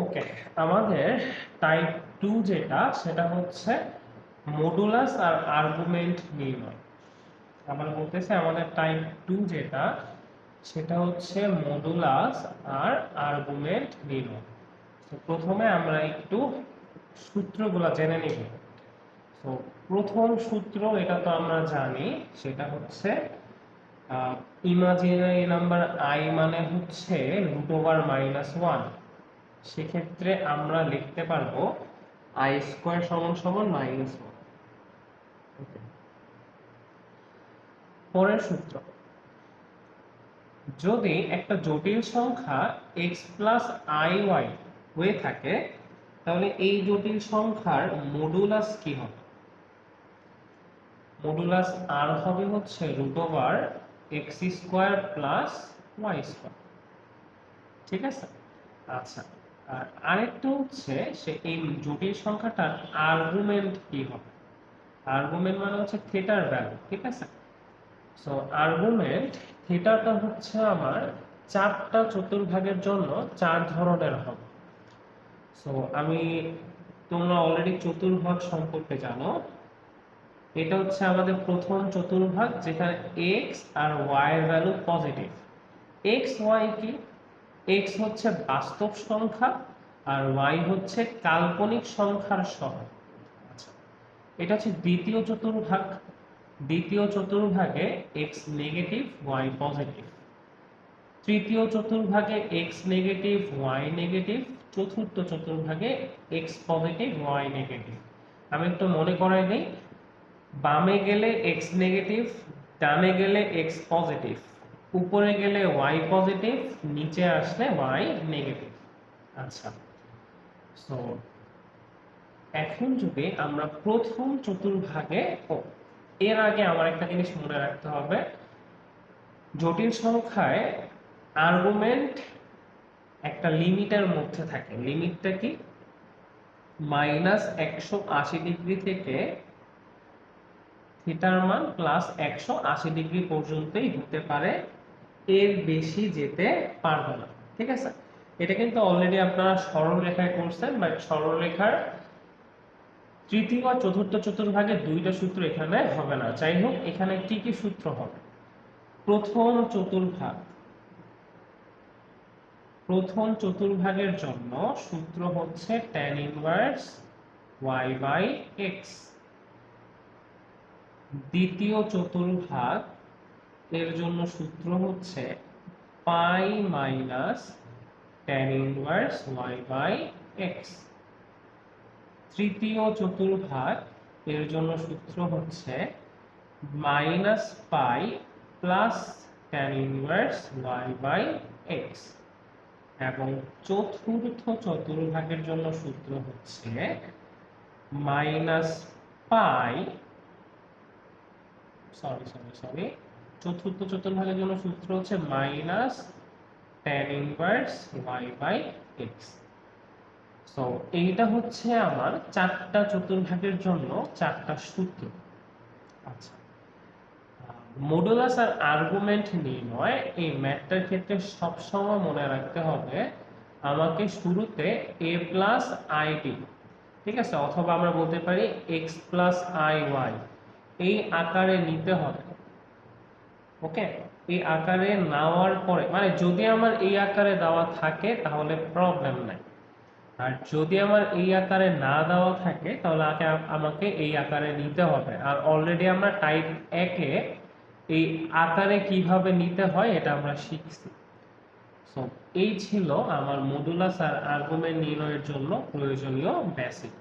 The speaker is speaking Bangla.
ওকে, আমাদের টাইপ 2 যেটা সেটা হচ্ছে মডুলাস আর আর্গুমেন্ট নির্ণয়। আমরা বলতেছি আমাদের টাইপ 2 যেটা সেটা হচ্ছে মডুলাস আর আর্গুমেন্ট নির্ণয়। তো প্রথমে আমরা একটু সূত্রগুলো জেনে নিব। তো প্রথম সূত্র এটা তো আমরা জানি, সেটা হচ্ছে ইমাজিনারি নাম্বার আই মানে হচ্ছে √(-1)। সেক্ষেত্রে আমরা লিখতে পারবো i² = -1। পরের সূত্র, যদি একটা জটিল সংখ্যা x + iy হয়ে থাকে তাহলে এই জটিল সংখ্যার মডুলাস কি হবে? মডুলাস আর হবে হচ্ছে √(x² + y²)। ঠিক আছে? আচ্ছা, আর আরেকটা হচ্ছে এই জটিল সংখ্যাটার আর্গুমেন্ট কি হবে? আর্গুমেন্ট মানে হচ্ছে থিটার ভ্যালু। ঠিক আছে? সো আর্গুমেন্ট থিটাটা হচ্ছে আমার 4টা চতুর্ভাগের জন্য 4 ধরনের হবে। সো তোমরা অলরেডি চতুর্ভাগ সম্পর্কে জানো। এটা হচ্ছে আমাদের প্রথম চতুর্ভাগ, যেখানে x আর y এর ভ্যালু পজিটিভ। x y কি? x হচ্ছে বাস্তব সংখ্যা আর y হচ্ছে কাল্পনিক সংখ্যার সহগ। আচ্ছা, এটা হচ্ছে দ্বিতীয় চতুর্ভাগ। দ্বিতীয় চতুর্ভাগে x নেগেটিভ y পজিটিভ। তৃতীয় চতুর্ভাগে x নেগেটিভ y নেগেটিভ। চতুর্থ চতুর্ভাগে x পজিটিভ y নেগেটিভ। আমি একটু মনে করাই দিই, বামে গেলে x নেগেটিভ, ডানে গেলে x পজিটিভ, উপরে গেলে y পজিটিভ, নিচে আসলে y নেগেটিভ। আচ্ছা, সো এখন যদি আমরা প্রথম চতুর্ভাগে, এর আগে আমার একটা জিনিস মনে রাখতে হবে, জটিল সংখ্যায় আর্গুমেন্ট একটা লিমিটের মধ্যে থাকে। লিমিটটা কি? -180° থেকে থিটার মান +180° পর্যন্তই হতে পারে, এর বেশি যেতে পারবে না। ঠিক আছে? এটা কিন্তু অলরেডি আপনারা সরলরেখায় করছেন, বাট সরলরেখার তৃতীয় আর চতুর্থ চতুর্ভাগে দুইটা সূত্র এখানে হবে না। যাই হোক, এখানে কি কি সূত্র হবে? প্রথম চতুর্ভাগের জন্য সূত্র হচ্ছে tan ইনভার্স y/x। দ্বিতীয় চতুর্ভাগ এর জন্য সূত্র হচ্ছে পাই মাইনাস tan ইনভার্স y/x। তৃতীয় চতুর্ভাগ এর জন্য সূত্র হচ্ছে -পাই প্লাস tan ইনভার্স y/x। এবং চতুর্থ চতুর্ভাগের জন্য সূত্র হচ্ছে চতুর্থ চতুর্ভাগের জন্য সূত্র হচ্ছে tan ইনভার্স y/x। সো এইটা হচ্ছে আমার 4টা চতুর্ভাগের জন্য 4টা সূত্র। আচ্ছা, মডুলাস আর আর্গুমেন্ট নির্ণয় এই ম্যাথটার ক্ষেত্রে সবসময় মনে রাখতে হবে আমাকে শুরুতে a + ib, ঠিক আছে, অথবা আমরা বলতে পারি x + iy এই আকারে নিতে হবে। ওকে, এই আকারে নেওয়ার পরে, মানে যদি আমার এই আকারে দেওয়া থাকে তাহলে প্রবলেম নাই, আর যদি আমার এই আকারে না দেওয়া থাকে তাহলে আমাকে এই আকারে নিতে হবে। আর অলরেডি আমরা টাইপ 1-এ এই আকারে কিভাবে নিতে হয় এটা আমরা শিখছি। সো এই ছিল আমার মডুলাস আর আর্গুমেন্ট নির্ণয়ের জন্য প্রয়োজনীয় বেসিক।